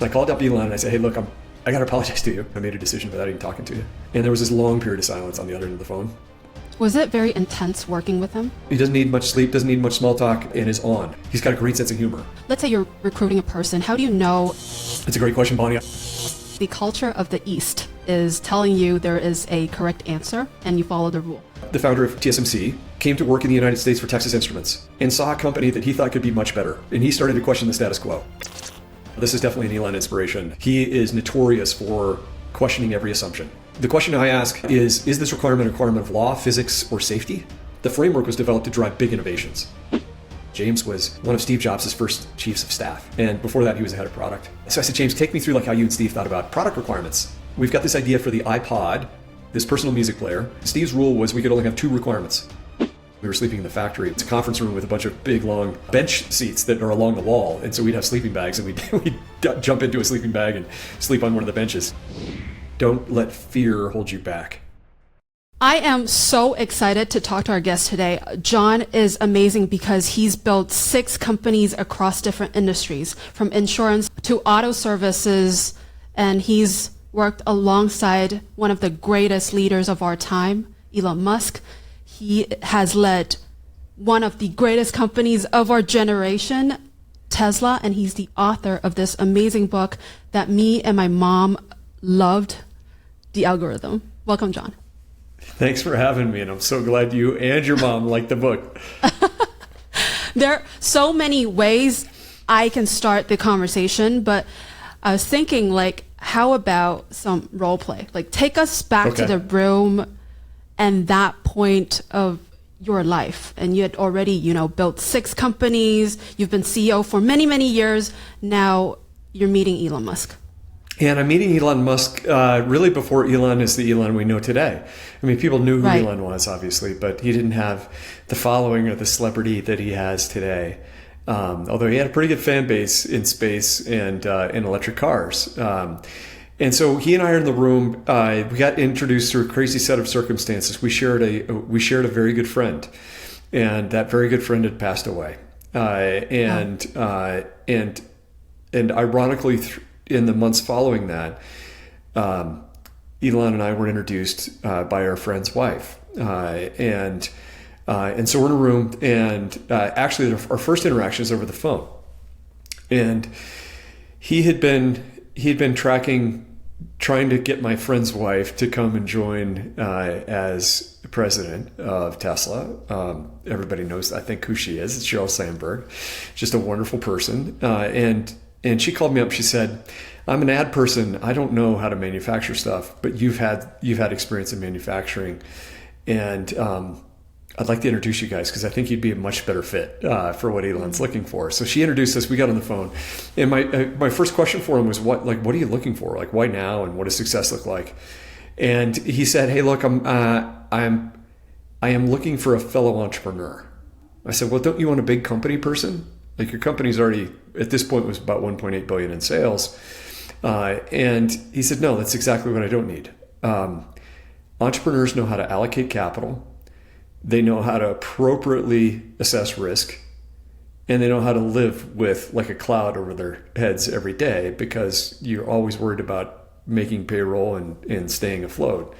I called up Elon and I said, hey, look, I got to apologize to you. I made a decision without even talking to you. And there was this long period of silence on the other end of the phone. Was it very intense working with him? He doesn't need much sleep, doesn't need much small talk, and is on. He's got a great sense of humor. Let's say you're recruiting a person. How do you know? It's a great question, Bonnie. The culture of the East is telling you there is a correct answer and you follow the rule. The founder of TSMC came to work in the United States for Texas Instruments and saw a company that he thought could be much better. And he started to question the status quo. This is definitely an Elon inspiration. He is notorious for questioning every assumption. The question I ask is this requirement a requirement of law, physics, or safety? The framework was developed to drive big innovations. James was one of Steve Jobs' first chiefs of staff. And before that, he was the head of product. So I said, James, take me through like how you and Steve thought about product requirements. We've got this idea for the iPod, this personal music player. Steve's rule was we could only have 2 requirements. We were sleeping in the factory. It's a conference room with a bunch of big, long bench seats that are along the wall. And so we'd have sleeping bags and we'd jump into a sleeping bag and sleep on one of the benches. Don't let fear hold you back. I am so excited to talk to our guest today. Jon is amazing because he's built 6 companies across different industries, from insurance to auto services, and he's worked alongside one of the greatest leaders of our time, Elon Musk. He has led one of the greatest companies of our generation, Tesla, and he's the author of this amazing book that me and my mom loved, The Algorithm. Welcome, Jon. Thanks for having me, and I'm so glad you and your mom liked the book. There are so many ways I can start the conversation, but I was thinking, like, how about some role play? Like, take us back to the room and that point of your life. And you had already, built 6 companies. You've been CEO for many, many years. Now you're meeting Elon Musk. And I'm meeting Elon Musk really before Elon is the Elon we know today. I mean, people knew who Elon was, obviously, but he didn't have the following or the celebrity that he has today. Although he had a pretty good fan base in space and in electric cars. And so he and I are in the room. We got introduced through a crazy set of circumstances. We shared a very good friend, and that very good friend had passed away. And ironically, in the months following that, Elon and I were introduced by our friend's wife, and so we're in a room, and actually our first interaction is over the phone, and he had been trying to get my friend's wife to come and join as president of Tesla. Everybody knows, I think, who she is. It's Sheryl Sandberg, just a wonderful person. And she called me up. She said, "I'm an ad person. I don't know how to manufacture stuff, but you've had experience in manufacturing, and I'd like to introduce you guys because I think you'd be a much better fit for what Elon's looking for." So she introduced us. We got on the phone, and my first question for him was, "What are you looking for? Like, why now? And what does success look like?" And he said, "Hey, look, I am looking for a fellow entrepreneur." I said, "Well, don't you want a big company person? Like, your company's already, at this point, was about 1.8 billion in sales." And he said, "No, that's exactly what I don't need. Entrepreneurs know how to allocate capital. They know how to appropriately assess risk, and they know how to live with like a cloud over their heads every day because you're always worried about making payroll and staying afloat."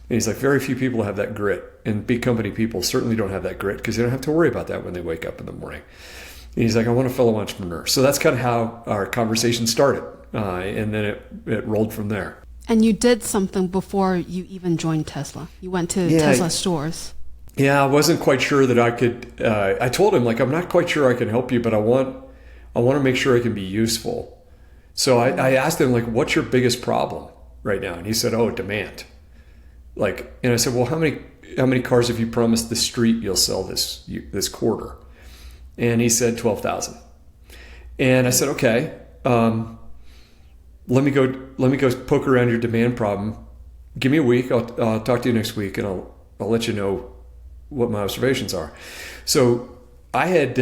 And he's like, very few people have that grit, and big company people certainly don't have that grit because they don't have to worry about that when they wake up in the morning. And he's like, "I want a fellow entrepreneur." So that's kind of how our conversation started. And then it rolled from there. And you did something before you even joined Tesla. You went to Tesla stores. Yeah, I wasn't quite sure that I could. I told him, like, "I'm not quite sure I can help you, but I want to make sure I can be useful." So I asked him, like, "What's your biggest problem right now?" And he said, "Oh, demand." And I said, "Well, how many cars have you promised the street you'll sell this quarter?" And he said 12,000. And I said, "Okay, let me go poke around your demand problem. Give me a week. I'll talk to you next week, and I'll let you know what my observations are." So I had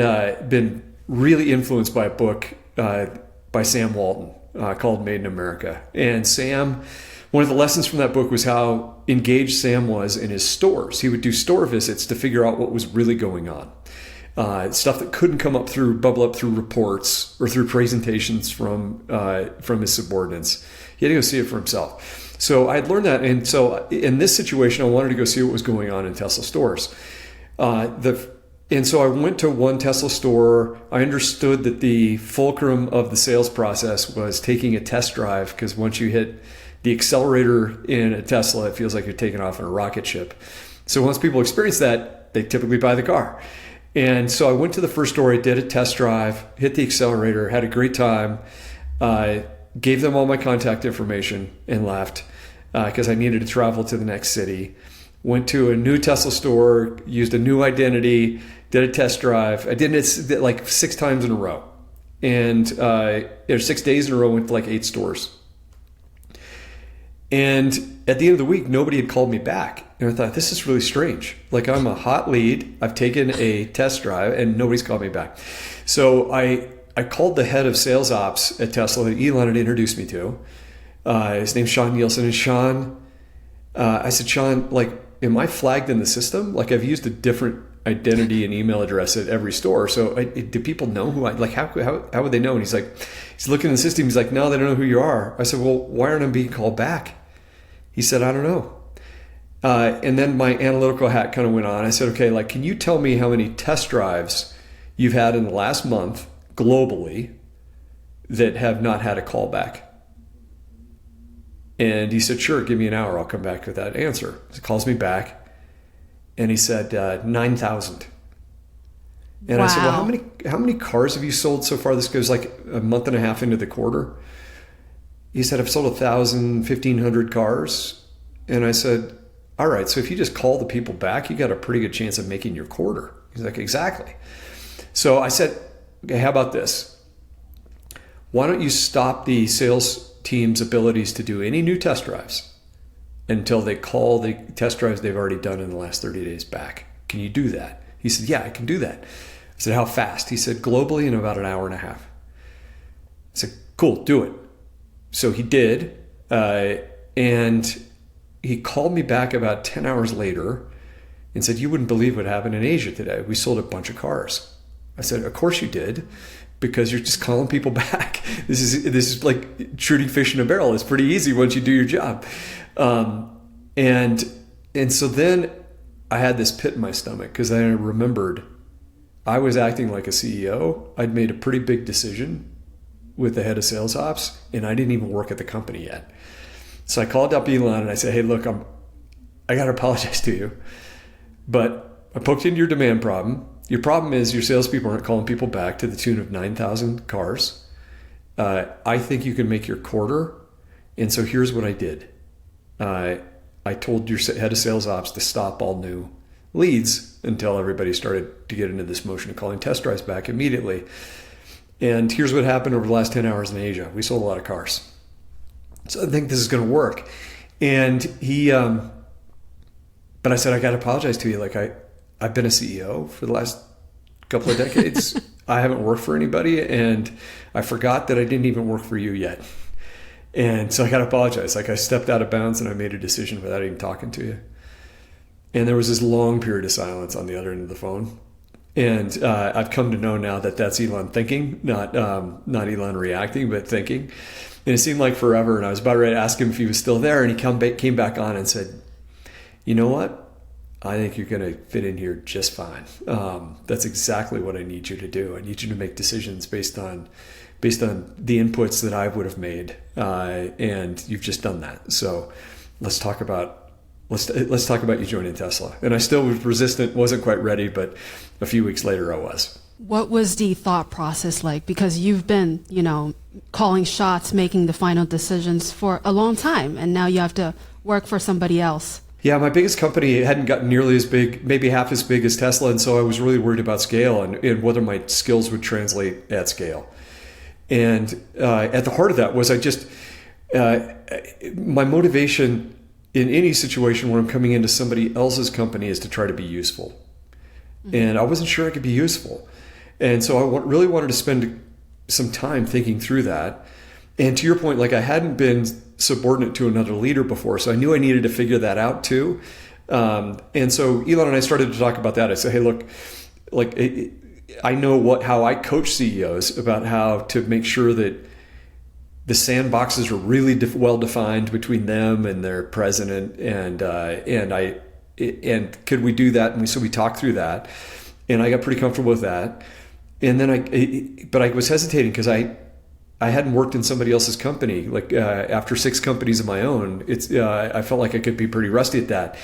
been really influenced by a book by Sam Walton called Made in America. And Sam, one of the lessons from that book was how engaged Sam was in his stores. He would do store visits to figure out what was really going on. stuff that couldn't bubble up through reports or through presentations from his subordinates. He had to go see it for himself. So I had learned that. And so in this situation, I wanted to go see what was going on in Tesla stores. And so I went to one Tesla store. I understood that the fulcrum of the sales process was taking a test drive, because once you hit the accelerator in a Tesla, it feels like you're taking off in a rocket ship. So once people experience that, they typically buy the car. And so I went to the first store, I did a test drive, hit the accelerator, had a great time, gave them all my contact information and left because I needed to travel to the next city. Went to a new Tesla store, used a new identity, did a test drive. I did it like 6 times in a row. And 6 days in a row, went to like 8 stores. And at the end of the week, nobody had called me back. And I thought, this is really strange. Like, I'm a hot lead. I've taken a test drive and nobody's called me back. So I called the head of sales ops at Tesla that Elon had introduced me to. His name's Sean Nielsen. And Sean, I said, Sean, like, am I flagged in the system? Like, I've used a different identity and email address at every store. So do people know who how would they know? And he's looking in the system. He's like, no, they don't know who you are. I said, well, why aren't I being called back? He said, I don't know. And then my analytical hat kind of went on. I said, okay, like, can you tell me how many test drives you've had in the last month globally that have not had a call back? And he said, sure, give me an hour. I'll come back with that answer. He calls me back and he said, 9,000. And wow. I said, well, how many cars have you sold so far? This goes like a month and a half into the quarter. He said, I've sold 1,000, 1,500 cars. And I said, all right, so if you just call the people back, you got a pretty good chance of making your quarter. He's like, exactly. So I said, okay, how about this? Why don't you stop the sales team's abilities to do any new test drives until they call the test drives they've already done in the last 30 days back? Can you do that? He said, yeah, I can do that. I said, how fast? He said, globally in about an hour and a half. I said, cool, do it. So he did, and he called me back about 10 hours later and said, you wouldn't believe what happened in Asia today. We sold a bunch of cars. I said, of course you did, because you're just calling people back. This is like shooting fish in a barrel. It's pretty easy once you do your job. And so then I had this pit in my stomach, because I remembered I was acting like a CEO. I'd made a pretty big decision with the head of sales ops, and I didn't even work at the company yet. So I called up Elon and I said, hey, look, I got to apologize to you, but I poked into your demand problem. Your problem is your salespeople aren't calling people back to the tune of 9,000 cars. I think you can make your quarter. And so here's what I did. I told your head of sales ops to stop all new leads until everybody started to get into this motion of calling test drives back immediately. And here's what happened over the last 10 hours in Asia. We sold a lot of cars. So I think this is going to work. And but I said, I got to apologize to you. Like, I've been a CEO for the last couple of decades. I haven't worked for anybody, and I forgot that I didn't even work for you yet. And so I got to apologize. Like, I stepped out of bounds and I made a decision without even talking to you. And there was this long period of silence on the other end of the phone. And I've come to know now that that's Elon thinking, not Elon reacting, but thinking. And it seemed like forever. And I was about ready to ask him if he was still there. And he came back on and said, you know what? I think you're going to fit in here just fine. That's exactly what I need you to do. I need you to make decisions based on the inputs that I would have made. And you've just done that. So let's talk about you joining Tesla. And I still was resistant, wasn't quite ready, but a few weeks later I was. What was the thought process like? Because you've been, calling shots, making the final decisions for a long time, and now you have to work for somebody else. Yeah, my biggest company hadn't gotten nearly as big, maybe half as big as Tesla, and so I was really worried about scale and whether my skills would translate at scale. And at the heart of that was my motivation in any situation where I'm coming into somebody else's company is to try to be useful. Mm-hmm. And I wasn't sure I could be useful. And so I really wanted to spend some time thinking through that. And to your point, like, I hadn't been subordinate to another leader before, so I knew I needed to figure that out too. And so Elon and I started to talk about that. I said, hey, look, like, I know how I coach CEOs about how to make sure that the sandboxes are really well defined between them and their president, and could we do that? And so we talked through that, and I got pretty comfortable with that. And then but I was hesitating because I hadn't worked in somebody else's company. Like after 6 companies of my own, I felt like I could be pretty rusty at that.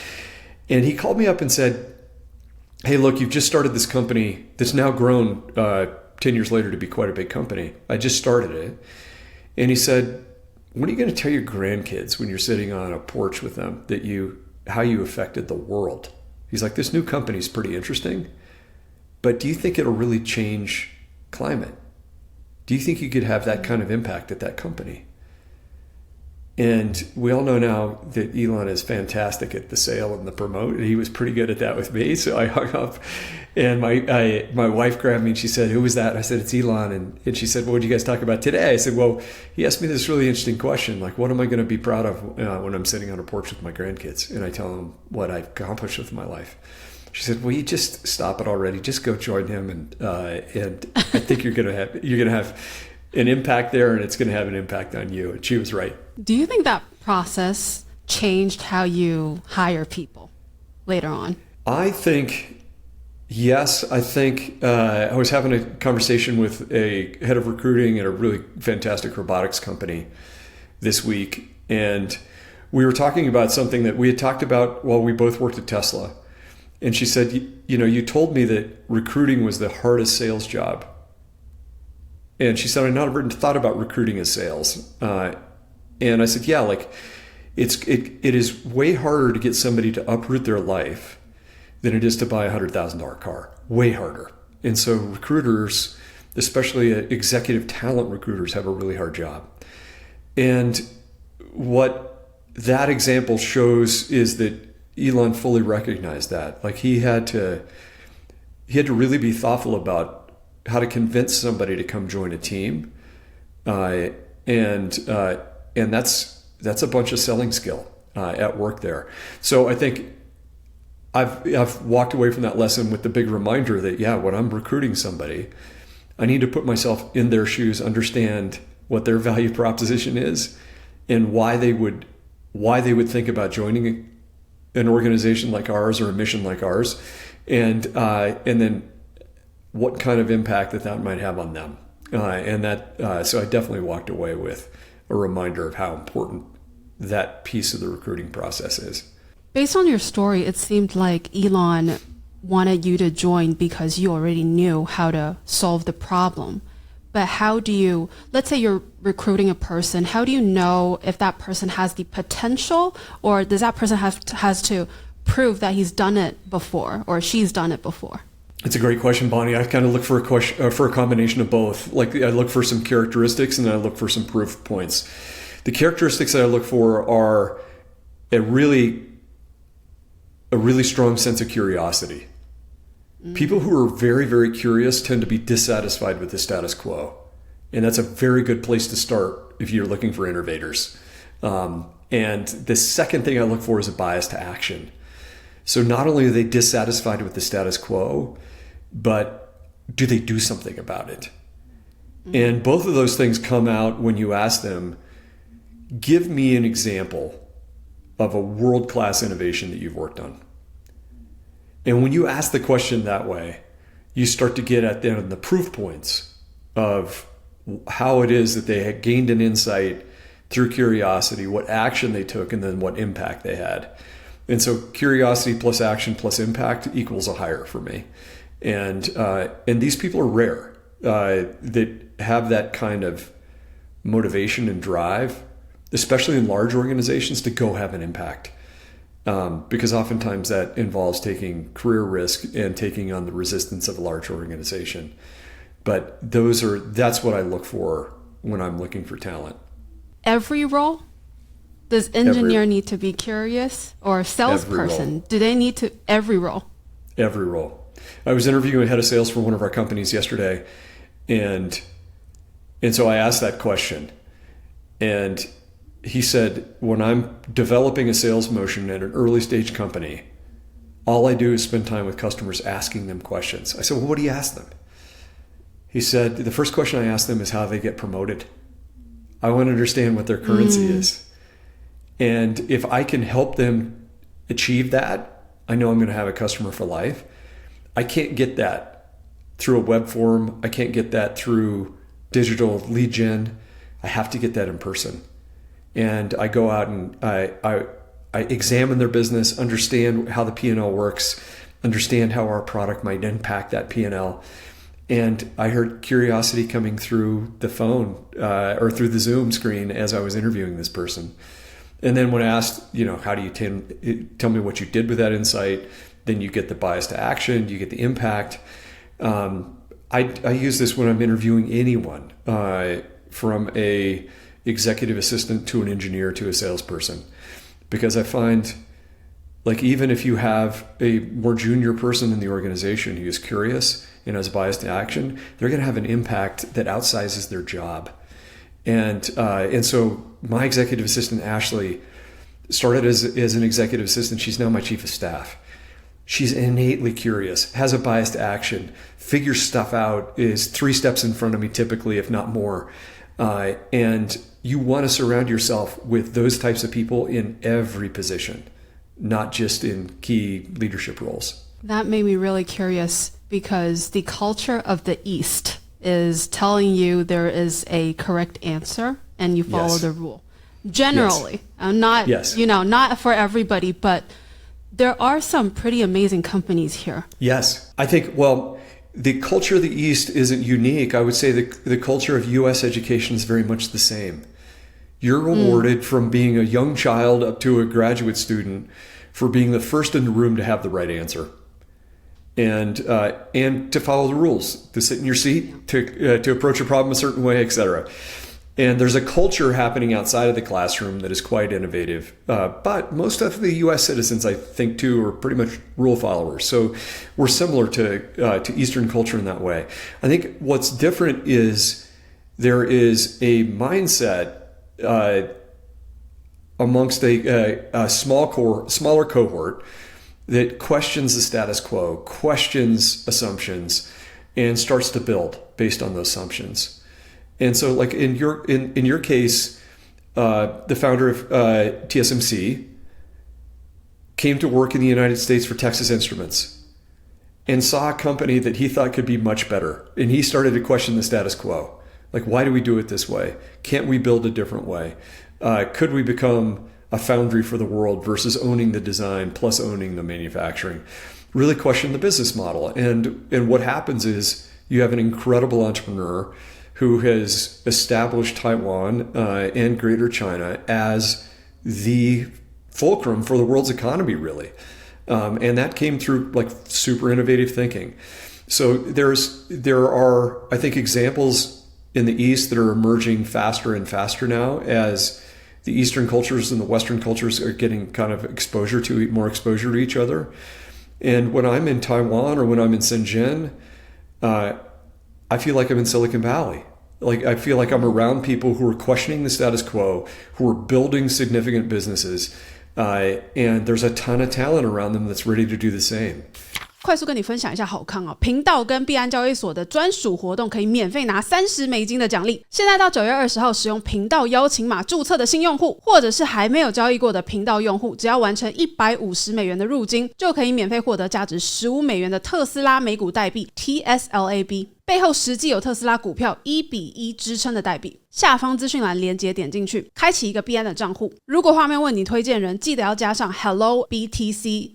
And he called me up and said, "Hey, look, you've just started this company that's now grown 10 years later to be quite a big company. I just started it." And he said, "What are you going to tell your grandkids when you're sitting on a porch with them how you affected the world?" He's like, "This new company's pretty interesting, but do you think it'll really change climate? Do you think you could have that kind of impact at that company?" And we all know now that Elon is fantastic at the sale and the promote. He was pretty good at that with me. So I hung up, and my wife grabbed me and she said, "Who was that?" I said, "It's Elon." And she said, "Well, what did you guys talk about today?" I said, "Well, he asked me this really interesting question. Like, what am I going to be proud of when I'm sitting on a porch with my grandkids and I tell them what I've accomplished with my life?" She said, "Well, you just stop it already. Just go join him. And I think you're going to have an impact there, and it's going to have an impact on you." And she was right. Do you think that process changed how you hire people later on? I think, yes. I think I was having a conversation with a head of recruiting at a really fantastic robotics company this week. And we were talking about something that we had talked about while we both worked at Tesla. And she said, you told me that recruiting was the hardest sales job. And she said, "I never thought about recruiting as sales." And I said, "Yeah, like it is way harder to get somebody to uproot their life than it is to buy a $100,000 car. Way harder." And so recruiters, especially executive talent recruiters, have a really hard job. And what that example shows is that Elon fully recognized that. Like he had to really be thoughtful about how to convince somebody to come join a team, and that's a bunch of selling skill at work there. So I think I've walked away from that lesson with the big reminder that when I'm recruiting somebody, I need to put myself in their shoes, understand what their value proposition is, and why they would think about joining an organization like ours or a mission like ours, and then what kind of impact that might have on them. So I definitely walked away with a reminder of how important that piece of the recruiting process is. Based on your story, it seemed like Elon wanted you to join because you already knew how to solve the problem. But how do you, let's say you're recruiting a person, how do you know if that person has the potential, or does that person has to prove that he's done it before or she's done it before? It's a great question, Bonnie. I kind of look for a combination of both. Like I look for some characteristics and then I look for some proof points. The characteristics that I look for are a really strong sense of curiosity. People who are very, very curious tend to be dissatisfied with the status quo. And that's a very good place to start if you're looking for innovators. And the second thing I look for is a bias to action. So not only are they dissatisfied with the status quo, but do they do something about it? And both of those things come out when you ask them, give me an example of a world-class innovation that you've worked on. And when you ask the question that way, you start to get at the proof points of how it is that they had gained an insight through curiosity, what action they took, and then what impact they had. And so curiosity plus action plus impact equals a hire for me. And these people are rare that have that kind of motivation and drive, especially in large organizations, to go have an impact. Because oftentimes that involves taking career risk and taking on the resistance of a large organization. But that's what I look for when I'm looking for talent. Every role? Does engineer need to be curious, or salesperson? Do they need to? Every role? Every role. I was interviewing a head of sales for one of our companies yesterday, and so I asked that question, and he said, when I'm developing a sales motion at an early stage company, all I do is spend time with customers asking them questions. I said, well, what do you ask them? He said, the first question I ask them is how they get promoted. I want to understand what their currency is. And if I can help them achieve that, I know I'm going to have a customer for life. I can't get that through a web form. I can't get that through digital lead gen. I have to get that in person. And I go out and I examine their business, understand how the P&L works, understand how our product might impact that P&L. And I heard curiosity coming through the phone or through the Zoom screen as I was interviewing this person. And then when I asked, how do you tell me what you did with that insight, then you get the bias to action, you get the impact. I use this when I'm interviewing anyone, from a executive assistant to an engineer to a salesperson, because I find, like, even if you have a more junior person in the organization who is curious and has bias to action, they're going to have an impact that outsizes their job. And so my executive assistant, Ashley, started as an executive assistant. She's now my chief of staff. She's innately curious, has a bias to action, figures stuff out, is 3 steps in front of me typically, if not more. And you want to surround yourself with those types of people in every position, not just in key leadership roles. That made me really curious, because the culture of the East is telling you there is a correct answer and you follow the rule. Generally, not not for everybody, but there are some pretty amazing companies here. Yes. I think, the culture of the East isn't unique. I would say the culture of U.S. education is very much the same. You're rewarded from being a young child up to a graduate student for being the first in the room to have the right answer. And to follow the rules, to sit in your seat, to approach a problem a certain way, etc. And there's a culture happening outside of the classroom that is quite innovative. But most of the U.S. citizens, I think, too, are pretty much rule followers. So we're similar to Eastern culture in that way. I think what's different is there is a mindset amongst a smaller cohort that questions the status quo, questions assumptions, and starts to build based on those assumptions. And so, like in your case, the founder of TSMC came to work in the United States for Texas Instruments and saw a company that he thought could be much better. And he started to question the status quo. Like, why do we do it this way? Can't we build a different way? Could we become a foundry for the world versus owning the design plus owning the manufacturing? Really question the business model. And what happens is you have an incredible entrepreneur who has established Taiwan and Greater China as the fulcrum for the world's economy, really. And that came through like super innovative thinking. So there are, I think, examples in the East that are emerging faster and faster now as the Eastern cultures and the Western cultures are getting kind of more exposure to each other. And when I'm in Taiwan or when I'm in Shenzhen, I feel like I'm in Silicon Valley. Like, I feel like I'm around people who are questioning the status quo, who are building significant businesses, and there's a ton of talent around them that's ready to do the same. 快速跟你分享一下好康哦，频道跟币安交易所的专属活动可以免费拿$30的奖励。现在到9月20号使用频道邀请码注册的新用户，或者是还没有交易过的频道用户，只要完成$150的入金，就可以免费获得价值$15的特斯拉美股代币 TSLAB。背后实际有特斯拉股票1:1支撑的代币。下方资讯栏连结点进去，开启一个币安的账户。如果画面问你推荐人，记得要加上 HELLOBTC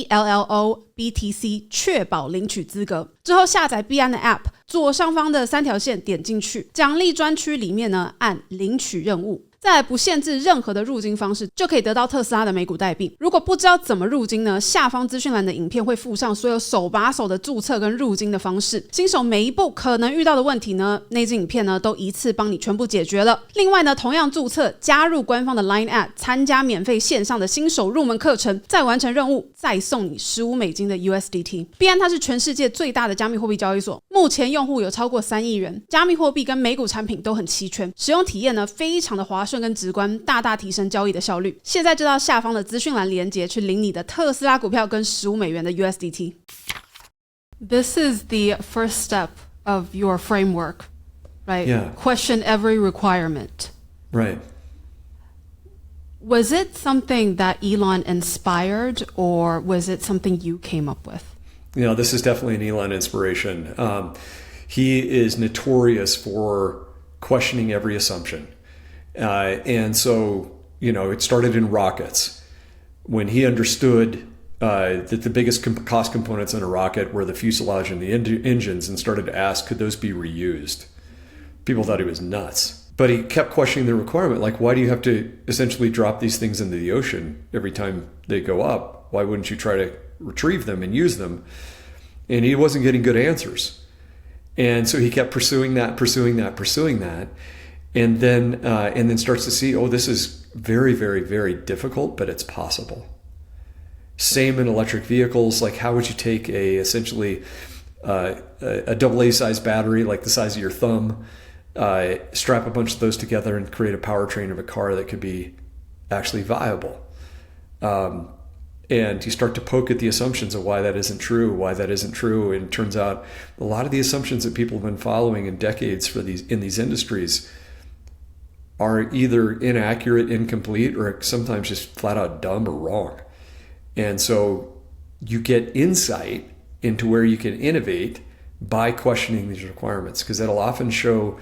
HELLOBTC， 确保领取资格。之后下载币安的 App， 左上方的3条线点进去，奖励专区里面呢按领取任务。再来不限制任何的入金方式，就可以得到特斯拉的美股代币。如果不知道怎么入金呢，下方资讯栏的影片会附上所有手把手的注册跟入金的方式。新手每一步可能遇到的问题呢，那支影片呢都一次帮你全部解决了。另外呢，同样注册加入官方的 Line@ 参加免费线上的新手入门课程，再完成任务，再送你$15的 USDT。币安它是全世界最大的加密货币交易所，目前用户有超过3亿人，加密货币跟美股产品都很齐全，使用体验呢非常的滑顺跟直观，大大提升交易的效率。现在就到下方的资讯栏连结去领你的特斯拉股票跟$15的 USDT。This is the first step of your framework, right? Yeah. Question every requirement. Right. Was it something that Elon inspired, or was it something you came up with? This is definitely an Elon inspiration. He is notorious for questioning every assumption. And so, it started in rockets. When he understood that the biggest cost components in a rocket were the fuselage and the engines, and started to ask, could those be reused? People thought he was nuts. But he kept questioning the requirement, like, why do you have to essentially drop these things into the ocean every time they go up? Why wouldn't you try to retrieve them and use them? And he wasn't getting good answers. And so he kept pursuing that. And then starts to see, this is very, very, very difficult, but it's possible. Same in electric vehicles. Like, how would you take essentially a AA size battery, like the size of your thumb, strap a bunch of those together and create a powertrain of a car that could be actually viable? And you start to poke at the assumptions of why that isn't true. And it turns out a lot of the assumptions that people have been following in decades in these industries are either inaccurate, incomplete, or sometimes just flat out dumb or wrong. And so you get insight into where you can innovate by questioning these requirements, because that'll often show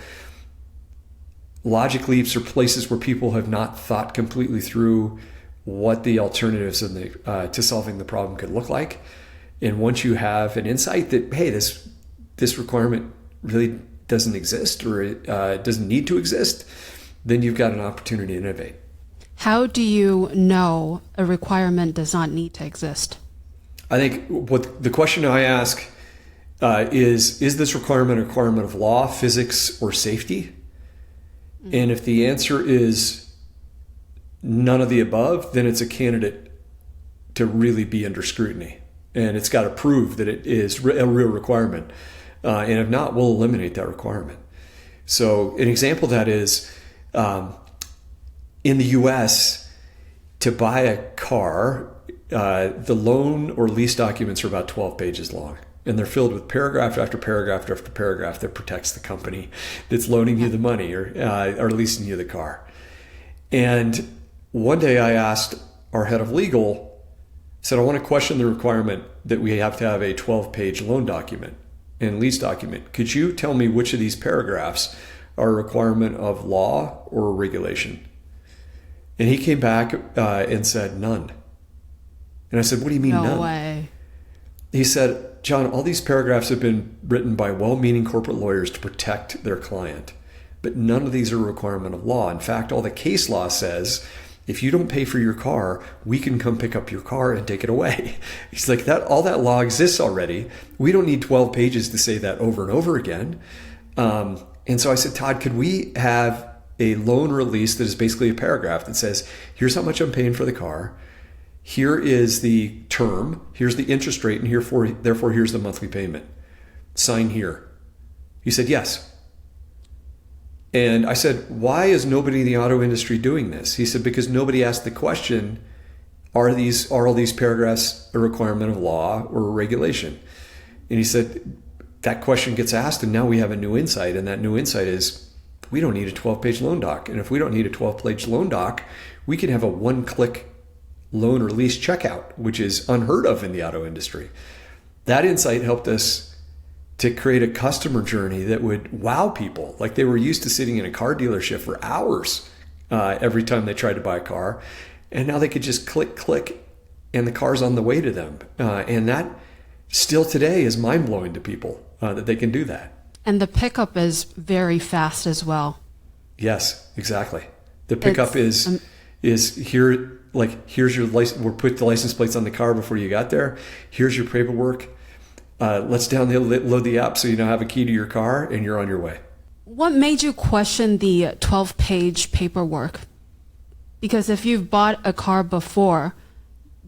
logic leaps or places where people have not thought completely through what the alternatives to solving the problem could look like. And once you have an insight that, hey, this requirement really doesn't exist, or it doesn't need to exist, then you've got an opportunity to innovate. How do you know a requirement does not need to exist? I think what the question I ask is this requirement a requirement of law, physics, or safety? And if the answer is none of the above, then it's a candidate to really be under scrutiny. And it's got to prove that it is a real requirement. And if not, we'll eliminate that requirement. So an example of that is in the US, to buy a car, the loan or lease documents are about 12 pages long. And they're filled with paragraph after paragraph after paragraph that protects the company that's loaning you the money or leasing you the car. And one day I asked our head of legal, said, I want to question the requirement that we have to have a 12-page loan document and lease document. Could you tell me which of these paragraphs are a requirement of law or regulation? And he came back and said, none. And I said, what do you mean none? No way. He said, Jon, all these paragraphs have been written by well-meaning corporate lawyers to protect their client, but none of these are a requirement of law. In fact, all the case law says, if you don't pay for your car, we can come pick up your car and take it away. He's like, all that law exists already. We don't need 12 pages to say that over and over again. And so I said, Todd, could we have a loan release that is basically a paragraph that says, here's how much I'm paying for the car. Here is the term, here's the interest rate, and therefore here's the monthly payment. Sign here. He said, yes. And I said, why is nobody in the auto industry doing this? He said, because nobody asked the question, are all these paragraphs a requirement of law or a regulation? And he said, that question gets asked, and now we have a new insight. And that new insight is, we don't need a 12-page loan doc. And if we don't need a 12-page loan doc, we can have a one-click loan or lease checkout, which is unheard of in the auto industry. That insight helped us to create a customer journey that would wow people. Like, they were used to sitting in a car dealership for hours every time they tried to buy a car. And now they could just click, and the car's on the way to them. And that still today is mind-blowing to people that they can do that. And the pickup is very fast as well. Yes, exactly. The pickup is here. Like, here's your license. We'll put the license plates on the car before you got there. Here's your paperwork. Let's download the app so you now have a key to your car, and you're on your way. What made you question the 12-page paperwork? Because if you've bought a car before,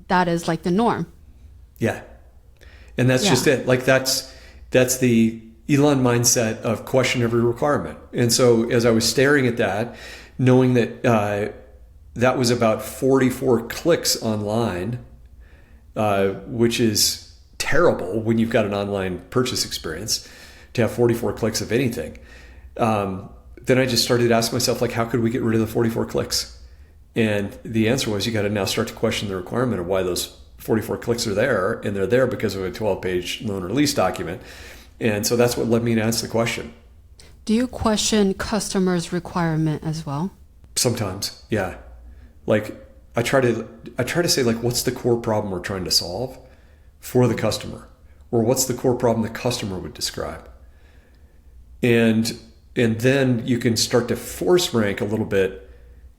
that is like the norm. Yeah. And that's just it. Like, that's the Elon mindset of question every requirement. And so as I was staring at that, knowing that that was about 44 clicks online, which is terrible when you've got an online purchase experience, to have 44 clicks of anything. Then I just started asking myself, like, how could we get rid of the 44 clicks? And the answer was, you got to now start to question the requirement of why those 44 clicks are there. And they're there because of a 12-page loan or lease document. And so that's what led me to ask the question. Do you question customers' requirement as well? Sometimes, yeah. Like, I try to say, like, what's the core problem we're trying to solve for the customer? Or what's the core problem the customer would describe? And then you can start to force rank a little bit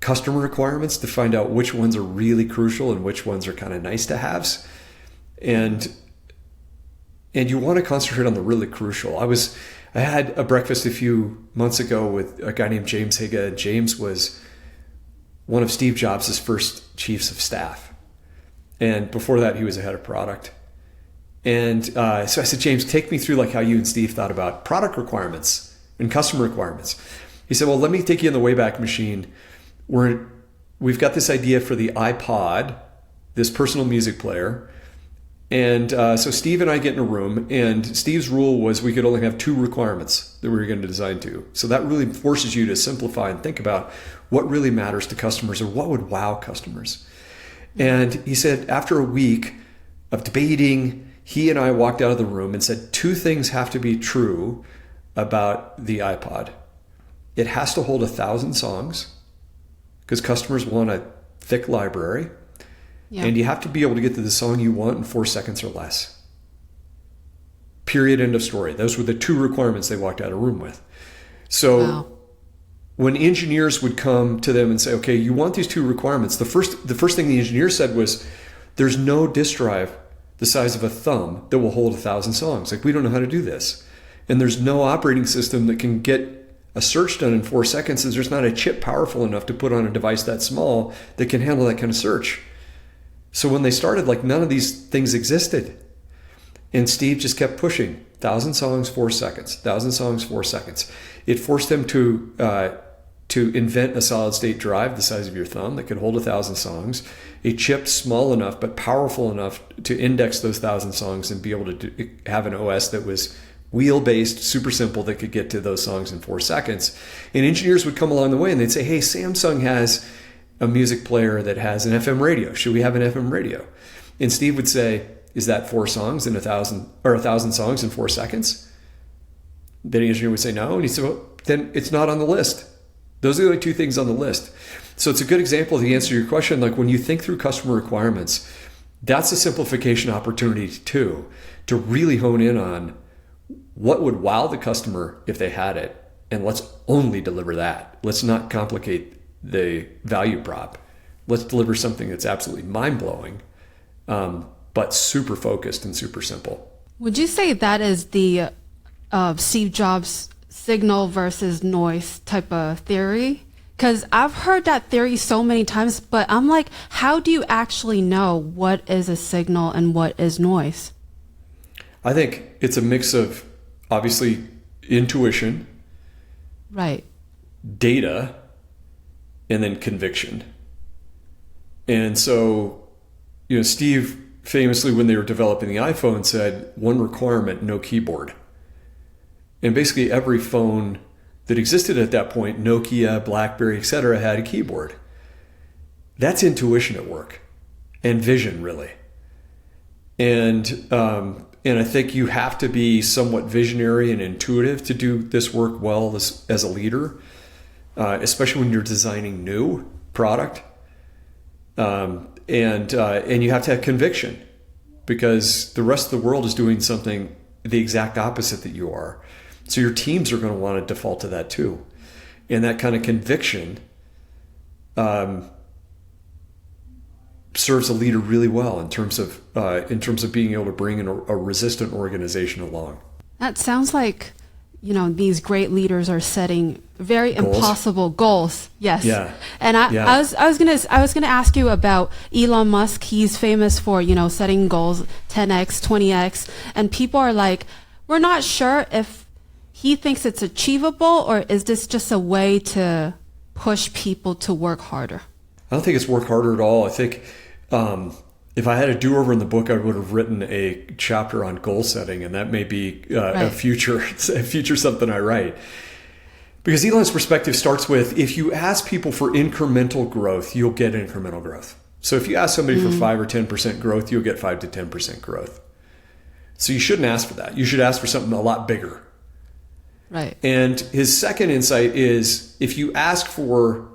customer requirements to find out which ones are really crucial and which ones are kind of nice to haves. And you want to concentrate on the really crucial. I had a breakfast a few months ago with a guy named James Higa. James was one of Steve Jobs' first chiefs of staff. And before that, he was the head of product. And so I said, James, take me through like how you and Steve thought about product requirements and customer requirements. He said, well, let me take you in the Wayback Machine. We've got this idea for the iPod, this personal music player. And so Steve and I get in a room, and Steve's rule was we could only have 2 requirements that we were going to design to. So that really forces you to simplify and think about what really matters to customers or what would wow customers. And he said, after a week of debating, he and I walked out of the room and said 2 things have to be true about the iPod. It has to hold 1,000 songs because customers want a thick library. Yeah. And you have to be able to get to the song you want in 4 seconds or less. Period, end of story. Those were the 2 requirements they walked out of the room with. So when engineers would come to them and say, okay, you want these 2 requirements, the first thing the engineer said was, there's no disk drive the size of a thumb that will hold 1,000 songs. Like, we don't know how to do this. And there's no operating system that can get a search done in 4 seconds, and there's not a chip powerful enough to put on a device that small that can handle that kind of search. So when they started, like, none of these things existed. And Steve just kept pushing 1,000 songs, 4 seconds, 1,000 songs, 4 seconds. It forced them to invent a solid state drive the size of your thumb that could hold 1,000 songs, a chip small enough but powerful enough to index those 1,000 songs and be able to have an OS that was wheel-based, super simple, that could get to those songs in 4 seconds. And engineers would come along the way and they'd say, hey, Samsung has a music player that has an FM radio. Should we have an FM radio? And Steve would say, is that 4 songs in 1,000 songs in 4 seconds? Then the engineer would say no. And he said, well, then it's not on the list. Those are the only 2 things on the list. So it's a good example of the answer to your question. Like, when you think through customer requirements, that's a simplification opportunity too, to really hone in on what would wow the customer if they had it. And let's only deliver that. Let's not complicate the value prop. Let's deliver something that's absolutely mind-blowing, but super focused and super simple. Would you say that is the Steve Jobs signal versus noise type of theory? Because I've heard that theory so many times, but I'm like, how do you actually know what is a signal and what is noise? I think it's a mix of, obviously, intuition, right, data, and then conviction. And so, Steve famously, when they were developing the iPhone, said, 1 requirement, no keyboard. And basically every phone that existed at that point, Nokia, BlackBerry, etc., had a keyboard. That's intuition at work, and vision, really. And I think you have to be somewhat visionary and intuitive to do this work well as a leader, especially when you're designing new product. And you have to have conviction, because the rest of the world is doing something the exact opposite that you are. So your teams are going to want to default to that too. And that kind of conviction serves a leader really well in terms of being able to bring a resistant organization along. That sounds like, these great leaders are setting very impossible goals. Yes. Yeah. And I was gonna ask you about Elon Musk. He's famous for, setting goals 10x, 20x, and people are like, we're not sure if he thinks it's achievable, or is this just a way to push people to work harder? I don't think it's work harder at all. I think if I had a do-over in the book, I would have written a chapter on goal setting, and that may be a future something I write. Because Elon's perspective starts with, if you ask people for incremental growth, you'll get incremental growth. So if you ask somebody for 5 or 10% growth, you'll get 5 to 10% growth. So you shouldn't ask for that. You should ask for something a lot bigger. Right. And his second insight is, if you ask for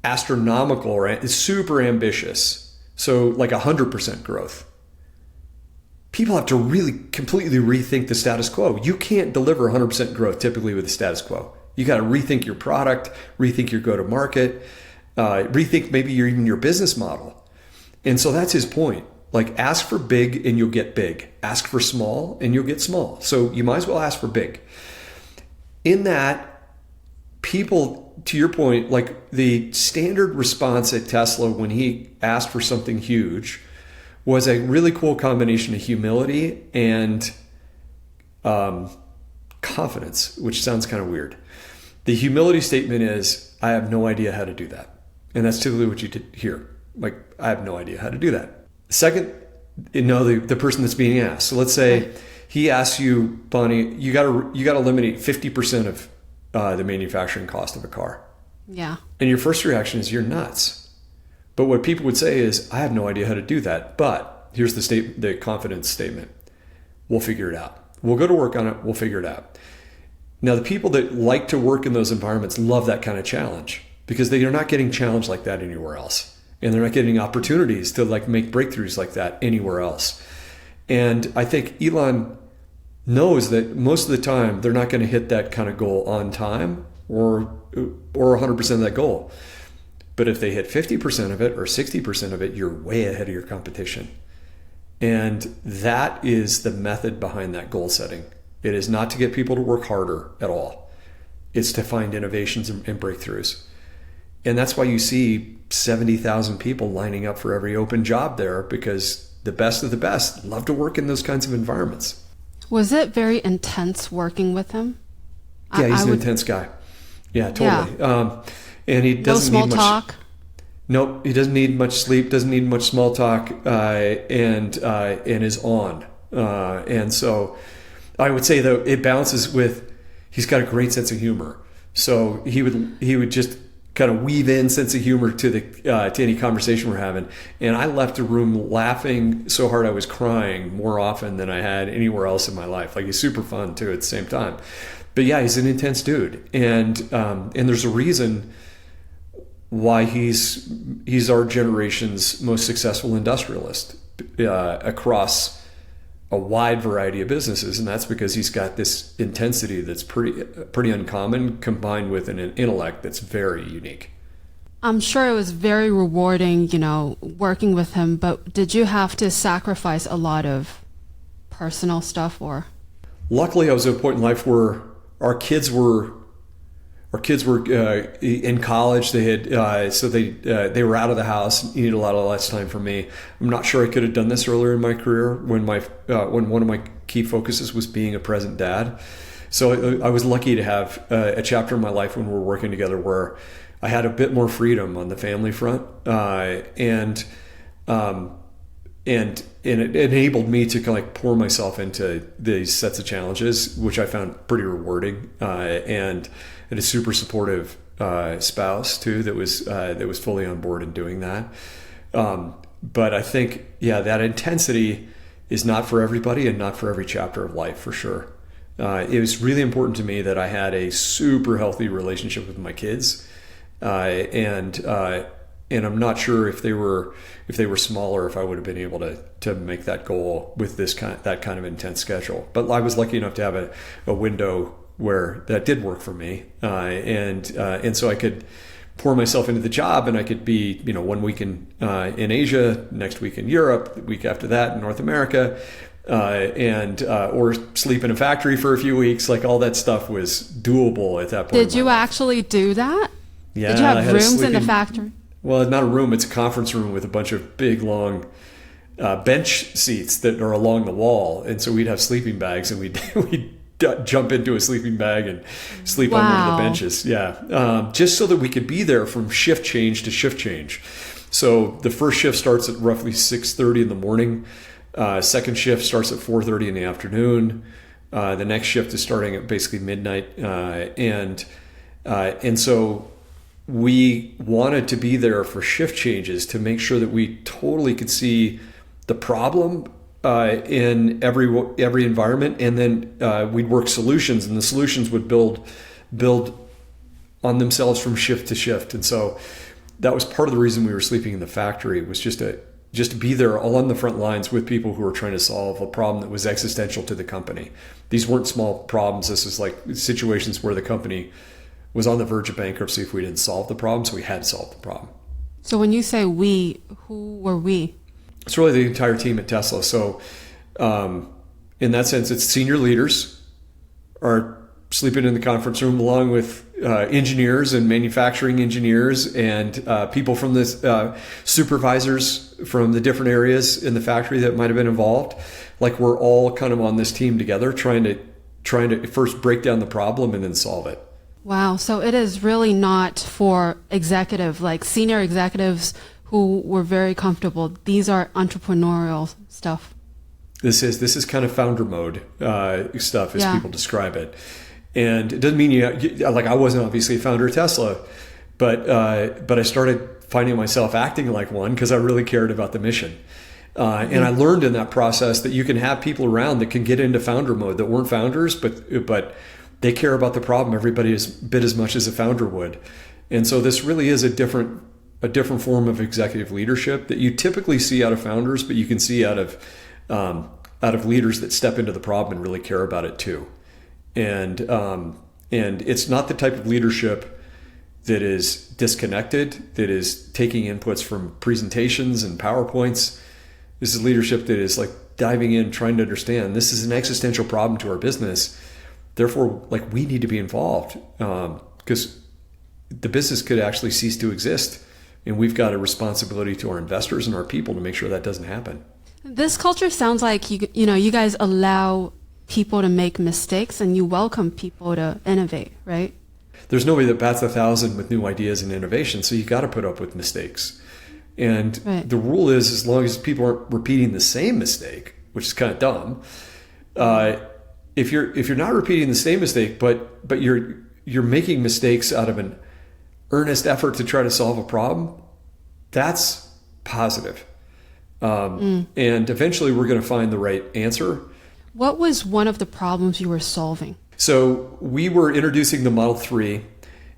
astronomical or super ambitious, so like 100% growth, people have to really completely rethink the status quo. You can't deliver 100% growth typically with the status quo. You got to rethink your product, rethink your go-to-market, rethink maybe even your business model. And so that's his point. Like, ask for big and you'll get big. Ask for small and you'll get small. So you might as well ask for big. In that, people, to your point, like the standard response at Tesla when he asked for something huge was a really cool combination of humility and confidence, which sounds kind of weird. The humility statement is, I have no idea how to do that. And that's typically what you hear. Like, I have no idea how to do that. Second, the person that's being asked. So let's say he asks you, Bonnie, you got to eliminate 50% of the manufacturing cost of a car. Yeah. And your first reaction is, you're nuts. But what people would say is, I have no idea how to do that. But here's the confidence statement. We'll figure it out. We'll go to work on it. We'll figure it out. Now, the people that like to work in those environments love that kind of challenge because they are not getting challenged like that anywhere else. And they're not getting opportunities to like make breakthroughs like that anywhere else. And I think Elon knows that most of the time they're not going to hit that kind of goal on time or 100% of that goal. But if they hit 50% of it or 60% of it, you're way ahead of your competition. And that is the method behind that goal setting. It is not to get people to work harder at all. It's to find innovations and breakthroughs. And that's why you see 70,000 people lining up for every open job there, because the best of the best love to work in those kinds of environments. Was it very intense working with him? Yeah, he's an intense guy. Yeah, totally. Yeah. And he doesn't no need small much talk. Nope, he doesn't need much sleep, doesn't need much small talk, and is on. And so I would say though it balances with, he's got a great sense of humor. So he would just kind of weave in sense of humor to any conversation we're having. And I left the room laughing so hard I was crying more often than I had anywhere else in my life. Like, he's super fun too at the same time. But yeah, he's an intense dude, and there's a reason why he's our generation's most successful industrialist across a wide variety of businesses, and that's because he's got this intensity that's pretty uncommon, combined with an intellect that's very unique. I'm sure it was very rewarding, working with him, but did you have to sacrifice a lot of personal stuff? Or luckily I was at a point in life where our kids were in college. They had they were out of the house. Needed a lot less time from me. I'm not sure I could have done this earlier in my career when one of my key focuses was being a present dad. So I was lucky to have a chapter in my life when we were working together where I had a bit more freedom on the family front, and it enabled me to kind of like pour myself into these sets of challenges, which I found pretty rewarding, and a super supportive spouse too that was fully on board in doing that. But I think, yeah, that intensity is not for everybody and not for every chapter of life, for sure. It was really important to me that I had a super healthy relationship with my kids, and I'm not sure if they were smaller, if I would have been able to make that goal with that kind of intense schedule. But I was lucky enough to have a window where that did work for me, and so I could pour myself into the job, and I could be 1 week in Asia, next week in Europe, the week after that in North America, or sleep in a factory for a few weeks. Like, all that stuff was doable at that point. Did you actually do that? Yeah. Did you have rooms in the factory? Well, not a room. It's a conference room with a bunch of big, long bench seats that are along the wall. And so we'd have sleeping bags, and we'd jump into a sleeping bag and sleep on one of the benches. Yeah. Just so that we could be there from shift change to shift change. So the first shift starts at roughly 6:30 in the morning. Second shift starts at 4:30 in the afternoon. The next shift is starting at basically midnight. And so we wanted to be there for shift changes to make sure that we totally could see the problem in every environment, and then we'd work solutions, and the solutions would build on themselves from shift to shift. And so that was part of the reason we were sleeping in the factory, was just to be there all on the front lines with people who were trying to solve a problem that was existential to the company. These weren't small problems. This is like situations where the company was on the verge of bankruptcy if we didn't solve the problem, so we had to solve the problem. So when you say we, who were we? It's really the entire team at Tesla. So in that sense, it's senior leaders are sleeping in the conference room along with engineers and manufacturing engineers and people from the supervisors from the different areas in the factory that might have been involved. Like, we're all kind of on this team together trying to first break down the problem and then solve it. Wow. So it is really not for senior executives who were very comfortable. These are entrepreneurial stuff. This is kind of founder mode stuff, as people describe it. And it doesn't mean I wasn't obviously a founder of Tesla, but I started finding myself acting like one because I really cared about the mission. And I learned in that process that you can have people around that can get into founder mode that weren't founders, but they care about the problem everybody a bit as much as a founder would. And so this really is a different form of executive leadership that you typically see out of founders, but you can see out of leaders that step into the problem and really care about it too. And it's not the type of leadership that is disconnected, that is taking inputs from presentations and PowerPoints. This is leadership that is like diving in, trying to understand this is an existential problem to our business. Therefore, like, we need to be involved because the business could actually cease to exist. And we've got a responsibility to our investors and our people to make sure that doesn't happen. This culture sounds like you guys allow people to make mistakes and you welcome people to innovate, right? There's nobody that bats 1,000 with new ideas and innovation, so you got to put up with mistakes. And the rule is, as long as people aren't repeating the same mistake, which is kind of dumb, if you're not repeating the same mistake, but you're making mistakes out of an earnest effort to try to solve a problem, that's positive. And eventually we're going to find the right answer. What was one of the problems you were solving? So we were introducing the Model 3.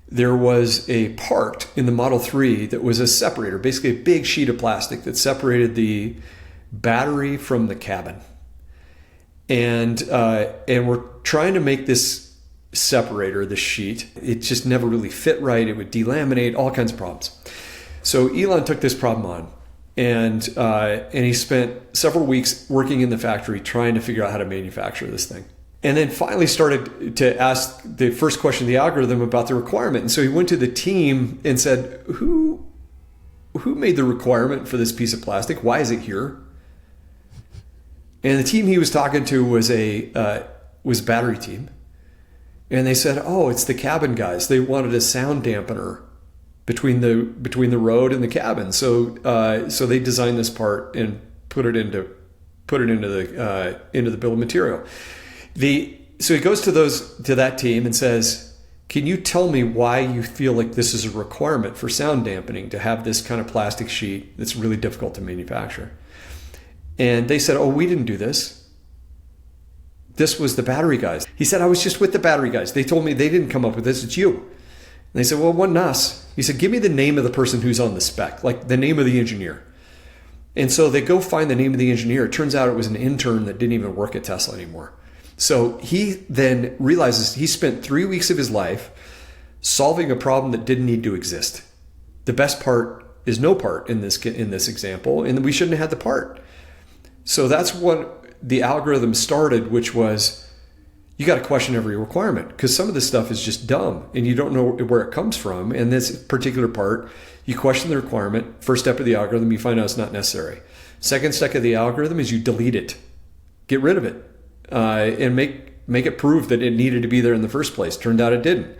There was a part in the Model 3 that was a separator, basically a big sheet of plastic that separated the battery from the cabin. And we're trying to make this separator, the sheet. It just never really fit right. It would delaminate, all kinds of problems. So Elon took this problem on, and he spent several weeks working in the factory trying to figure out how to manufacture this thing. And then finally started to ask the first question of the algorithm about the requirement. And so he went to the team and said, who made the requirement for this piece of plastic? Why is it here? And the team he was talking to was was battery team. And they said, oh, it's the cabin guys. They wanted a sound dampener between the road and the cabin. So they designed this part and put it into the bill of material. So he goes to that team and says, can you tell me why you feel like this is a requirement for sound dampening to have this kind of plastic sheet that's really difficult to manufacture? And they said, oh, we didn't do this. This was the battery guys. He said, I was just with the battery guys. They told me they didn't come up with this. It's you. And they said, well, it wasn't us. He said, give me the name of the person who's on the spec, like the name of the engineer. And so they go find the name of the engineer. It turns out it was an intern that didn't even work at Tesla anymore. So he then realizes he spent 3 weeks of his life solving a problem that didn't need to exist. The best part is no part in this example, and we shouldn't have had the part. So that's what the algorithm started, which was you got to question every requirement because some of this stuff is just dumb and you don't know where it comes from. And this particular part, you question the requirement. First step of the algorithm, you find out it's not necessary. Second step of the algorithm is you delete it, get rid of it. And make it prove that it needed to be there in the first place. Turned out it didn't.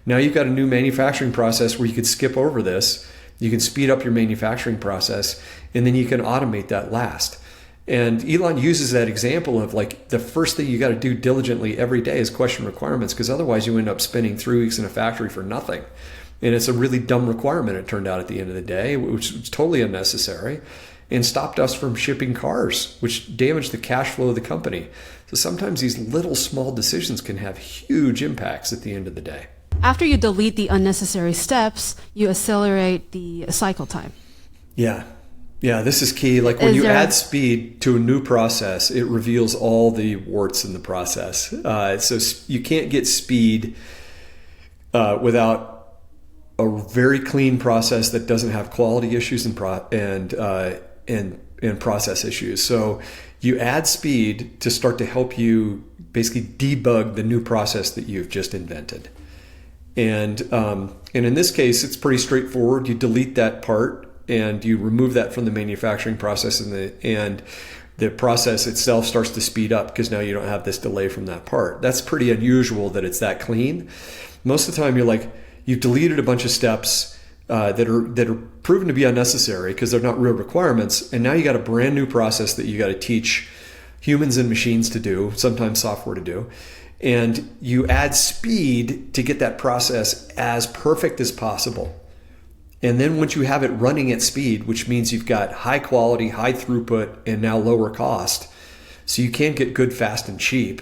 Now you've got a new manufacturing process where you could skip over this, You can speed up your manufacturing process, and then you can automate that last. And Elon uses that example of like the first thing you got to do diligently every day is question requirements, because otherwise you end up spending 3 weeks in a factory for nothing. And it's a really dumb requirement, it turned out, at the end of the day, which was totally unnecessary and stopped us from shipping cars, which damaged the cash flow of the company. So sometimes these little small decisions can have huge impacts at the end of the day. After you delete the unnecessary steps, you accelerate the cycle time. Yeah, this is key. Like when you add speed to a new process, it reveals all the warts in the process. So you can't get speed without a very clean process that doesn't have quality issues and process issues. So you add speed to start to help you basically debug the new process that you've just invented. And in this case, it's pretty straightforward. You delete that part and you remove that from the manufacturing process, and the process itself starts to speed up because now you don't have this delay from that part. That's pretty unusual that it's that clean. Most of the time you've deleted a bunch of steps that are proven to be unnecessary because they're not real requirements, and now you got a brand new process that you got to teach humans and machines to do, sometimes software to do, and you add speed to get that process as perfect as possible. And then once you have it running at speed, which means you've got high quality, high throughput, and now lower cost, so you can get good, fast, and cheap,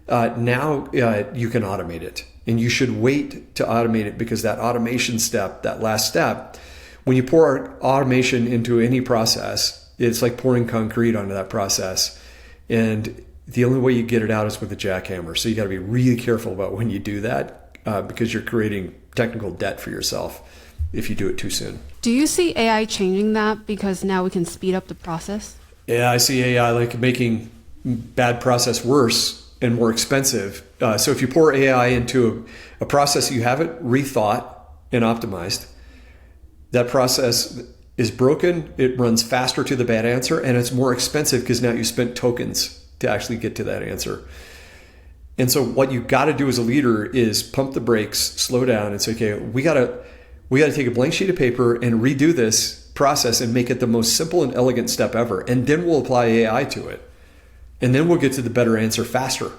now you can automate it. And you should wait to automate it, because that automation step, that last step, when you pour automation into any process, it's like pouring concrete onto that process. And the only way you get it out is with a jackhammer. So you got to be really careful about when you do that, because you're creating technical debt for yourself if you do it too soon. Do you see AI changing that because now we can speed up the process? Yeah, I see AI like making bad process worse and more expensive. So if you pour AI into a process you haven't rethought and optimized, that process is broken, it runs faster to the bad answer, and it's more expensive because now you spent tokens to actually get to that answer. And so what you got to do as a leader is pump the brakes, slow down, and say, okay, we got to take a blank sheet of paper and redo this process and make it the most simple and elegant step ever. And then we'll apply AI to it. And then we'll get to the better answer faster.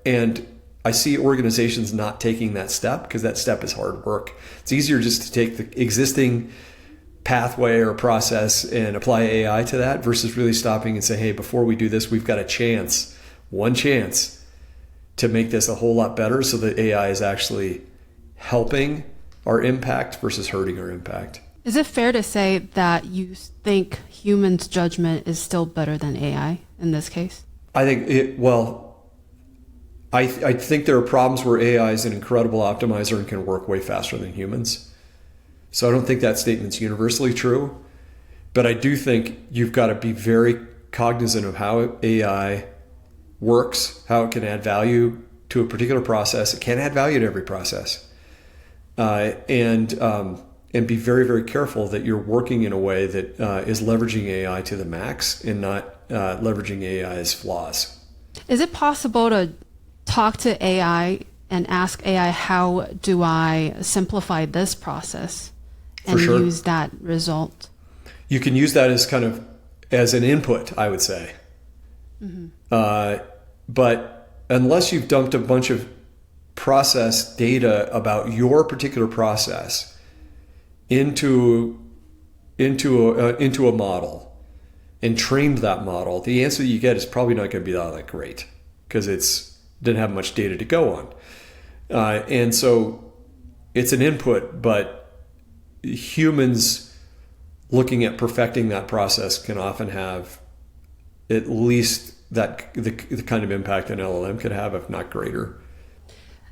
And I see organizations not taking that step because that step is hard work. It's easier just to take the existing pathway or process and apply AI to that versus really stopping and say, hey, before we do this, we've got one chance to make this a whole lot better so that AI is actually helping our impact versus hurting our impact. Is it fair to say that you think humans' judgment is still better than AI in this case? I think I think there are problems where AI is an incredible optimizer and can work way faster than humans. So I don't think that statement's universally true, but I do think you've got to be very cognizant of how AI works, how it can add value to a particular process. It can't add value to every process. And be very, very careful that you're working in a way that is leveraging AI to the max and not leveraging AI's flaws. Is it possible to talk to AI and ask AI, how do I simplify this process and use that result? You can use that as kind of as an input, I would say. Mm-hmm. But unless you've dumped a bunch of process data about your particular process into a model and trained that model, the answer you get is probably not going to be that great because it didn't have much data to go on. And so it's an input, but humans looking at perfecting that process can often have at least the kind of impact an LLM could have, if not greater.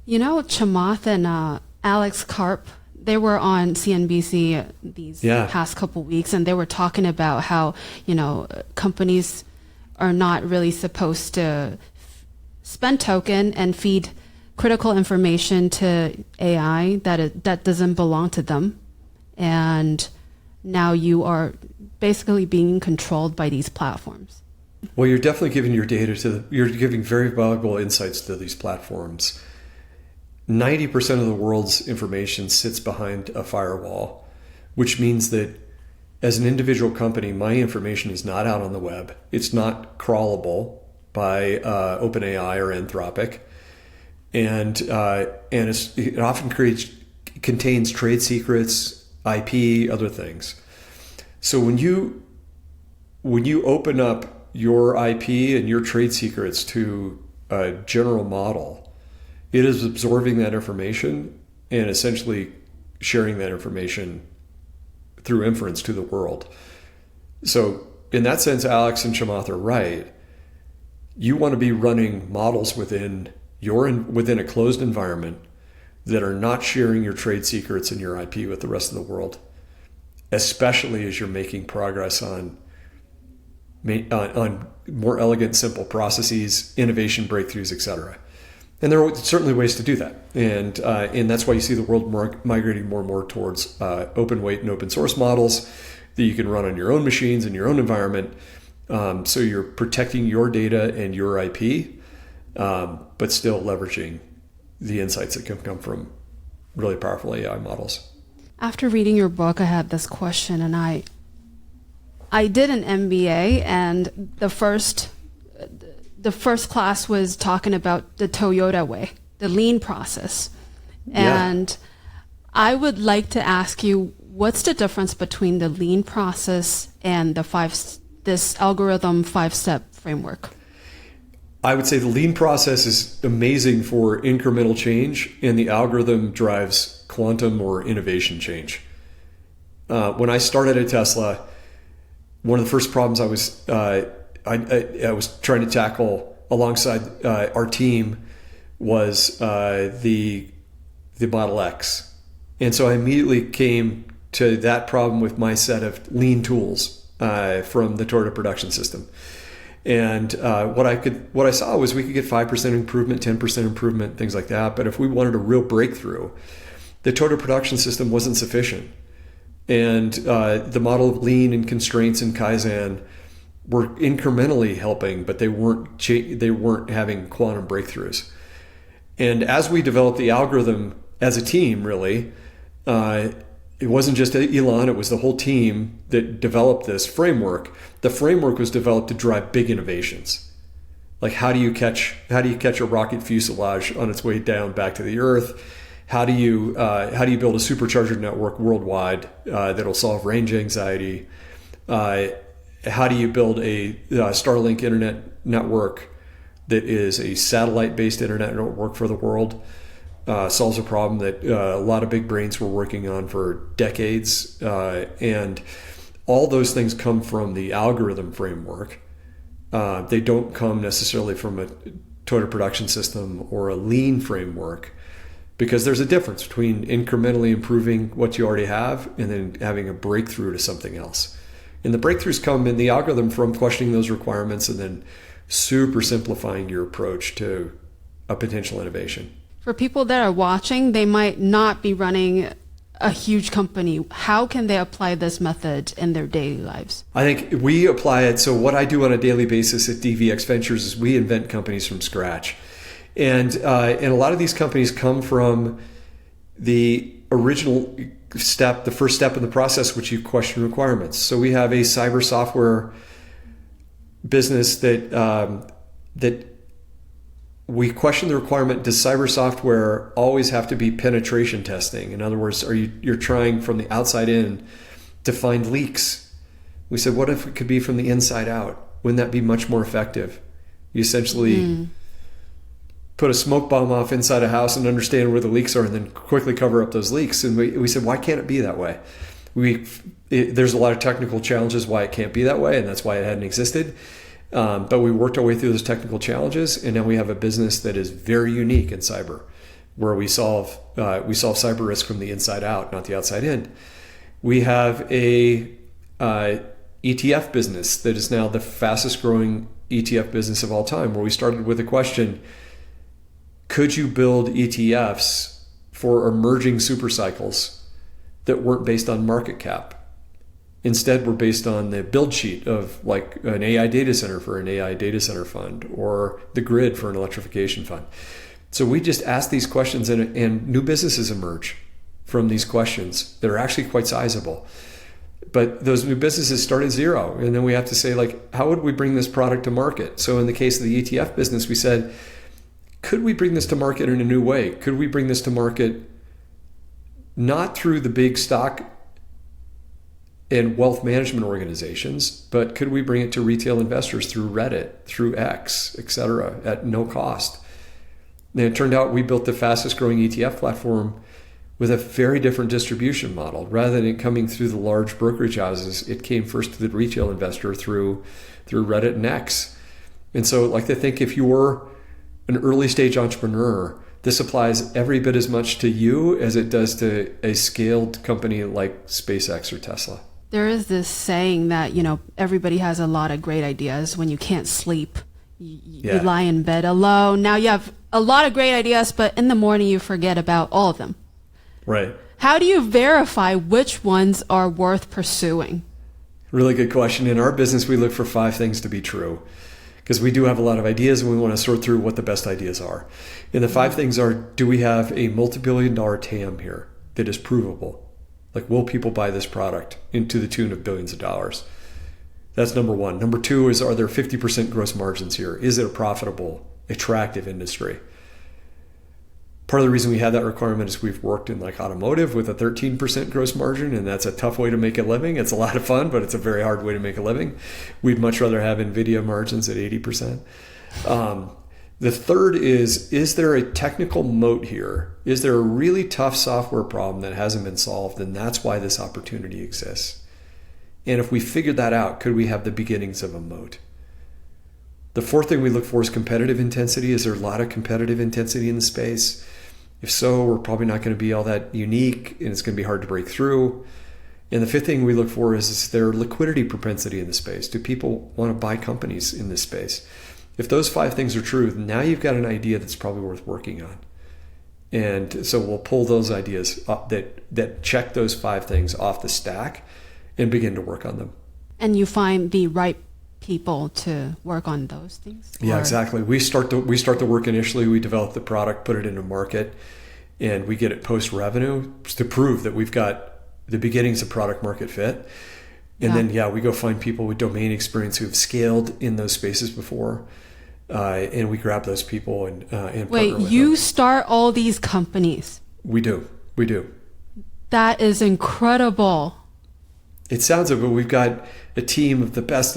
You know, Chamath and Alex Karp, they were on CNBC these past couple weeks, and they were talking about how, companies are not really supposed to spend token and feed critical information to AI that doesn't belong to them. And now you are basically being controlled by these platforms. Well, you're definitely giving your data you're giving very valuable insights to these platforms. 90% of the world's information sits behind a firewall. which means that as an individual company, my information is not out on the web. It's not crawlable by OpenAI or Anthropic, and it often contains trade secrets, IP, other things. So when you open up your IP and your trade secrets to a general model, it is absorbing that information and essentially sharing that information through inference to the world. So in that sense, Alex and Chamath are right. You want to be running models within a closed environment that are not sharing your trade secrets and your IP with the rest of the world, especially as you're making progress on more elegant, simple processes, innovation breakthroughs, etc. And there are certainly ways to do that. And that's why you see the world migrating more and more towards open weight and open source models that you can run on your own machines in your own environment. So you're protecting your data and your IP, but still leveraging the insights that can come from really powerful AI models. After reading your book, I had this question, and I did an MBA, and the first class was talking about the Toyota way, the lean process. And I would like to ask you, what's the difference between the lean process and this algorithm 5-step framework? I would say the lean process is amazing for incremental change, and the algorithm drives quantum or innovation change. When I started at Tesla, one of the first problems I was trying to tackle alongside our team was the Model X. And so I immediately came to that problem with my set of lean tools from the Toyota production system. And what I saw was we could get 5% improvement, 10% improvement, things like that. But if we wanted a real breakthrough, the Toyota production system wasn't sufficient. And the model of lean and constraints and Kaizen were incrementally helping, but they weren't having quantum breakthroughs. And as we developed the algorithm as a team, really, it wasn't just Elon, it was the whole team that developed this framework. The framework was developed to drive big innovations. Like how do you catch a rocket fuselage on its way down back to the Earth? How do you build a supercharger network worldwide that'll solve range anxiety? How do you build a Starlink internet network that is a satellite-based internet network for the world? Solves a problem that a lot of big brains were working on for decades. And all those things come from the algorithm framework. They don't come necessarily from a Toyota production system or a lean framework, because there's a difference between incrementally improving what you already have and then having a breakthrough to something else. And the breakthroughs come in the algorithm from questioning those requirements and then super simplifying your approach to a potential innovation. For people that are watching, they might not be running a huge company. How can they apply this method in their daily lives? I think we apply it. So what I do on a daily basis at DVx Ventures is we invent companies from scratch. And a lot of these companies come from the original step, the first step in the process, which you question requirements. So we have a cyber software business that we question the requirement: does cyber software always have to be penetration testing? In other words, you're trying from the outside in to find leaks? We said, what if it could be from the inside out? Wouldn't that be much more effective? You essentially put a smoke bomb off inside a house and understand where the leaks are and then quickly cover up those leaks. And we said, why can't it be that way? There's a lot of technical challenges why it can't be that way, and that's why it hadn't existed. But we worked our way through those technical challenges, and now we have a business that is very unique in cyber, where we solve cyber risk from the inside out, not the outside in. We have a ETF business that is now the fastest growing ETF business of all time, where we started with a question: could you build ETFs for emerging super cycles that weren't based on market cap? Instead, we're based on the build sheet of like an AI data center for an AI data center fund, or the grid for an electrification fund. So we just ask these questions, and new businesses emerge from these questions that are actually quite sizable. But those new businesses start at zero. And then we have to say, like, how would we bring this product to market? So in the case of the ETF business, we said, could we bring this to market in a new way? Could we bring this to market not through the big stock and wealth management organizations, but could we bring it to retail investors through Reddit, through X, et cetera, at no cost? And it turned out we built the fastest growing ETF platform with a very different distribution model. Rather than it coming through the large brokerage houses, it came first to the retail investor through Reddit and X. And so like to think if you're an early stage entrepreneur, this applies every bit as much to you as it does to a scaled company like SpaceX or Tesla. There is this saying that, everybody has a lot of great ideas. When you can't sleep, you lie in bed alone. Now you have a lot of great ideas, but in the morning you forget about all of them. Right. How do you verify which ones are worth pursuing? Really good question. In our business, we look for 5 things to be true because we do have a lot of ideas and we want to sort through what the best ideas are. And the 5 things are, do we have a multi-billion-dollar TAM here that is provable? Like, will people buy this product into the tune of billions of dollars? That's number 1. Number 2 is, are there 50% gross margins here? Is it a profitable, attractive industry? Part of the reason we had that requirement is we've worked in like automotive with a 13% gross margin, and that's a tough way to make a living. It's a lot of fun, but it's a very hard way to make a living. We'd much rather have NVIDIA margins at 80%. The third is there a technical moat here? Is there a really tough software problem that hasn't been solved? And that's why this opportunity exists. And if we figured that out, could we have the beginnings of a moat? The fourth thing we look for is competitive intensity. Is there a lot of competitive intensity in the space? If so, we're probably not going to be all that unique and it's going to be hard to break through. And the fifth thing we look for is there liquidity propensity in the space? Do people want to buy companies in this space? If those 5 things are true, now you've got an idea that's probably worth working on. And so we'll pull those ideas up that check those 5 things off the stack and begin to work on them. And you find the right people to work on those things? Yeah, exactly. We start the work initially. We develop the product, put it into market, and we get it post-revenue to prove that we've got the beginnings of product market fit. And then, we go find people with domain experience who have scaled in those spaces before. And we grab those people and partner with them. You start all these companies? We do. That is incredible. It sounds it, but we've got a team of the best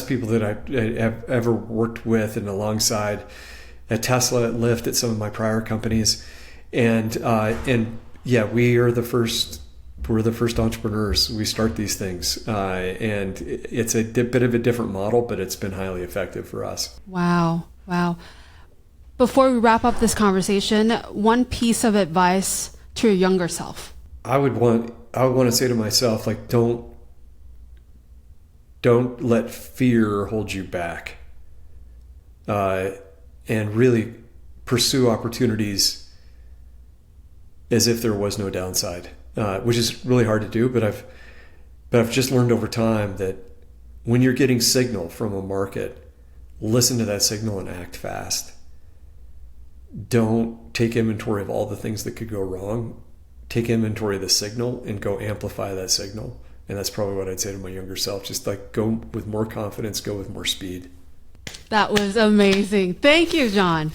people that I have ever worked with and alongside at Tesla, at Lyft, at some of my prior companies. And we are the first. We're the first entrepreneurs. We start these things. And it's a bit of a different model, but it's been highly effective for us. Wow. Before we wrap up this conversation, one piece of advice to your younger self. I would want to say to myself, like, don't let fear hold you back. And really pursue opportunities as if there was no downside. Which is really hard to do, but I've just learned over time that when you're getting signal from a market, listen to that signal and act fast. Don't take inventory of all the things that could go wrong. Take inventory of the signal and go amplify that signal. And that's probably what I'd say to my younger self. Just like go with more confidence, go with more speed. That was amazing. Thank you, Jon.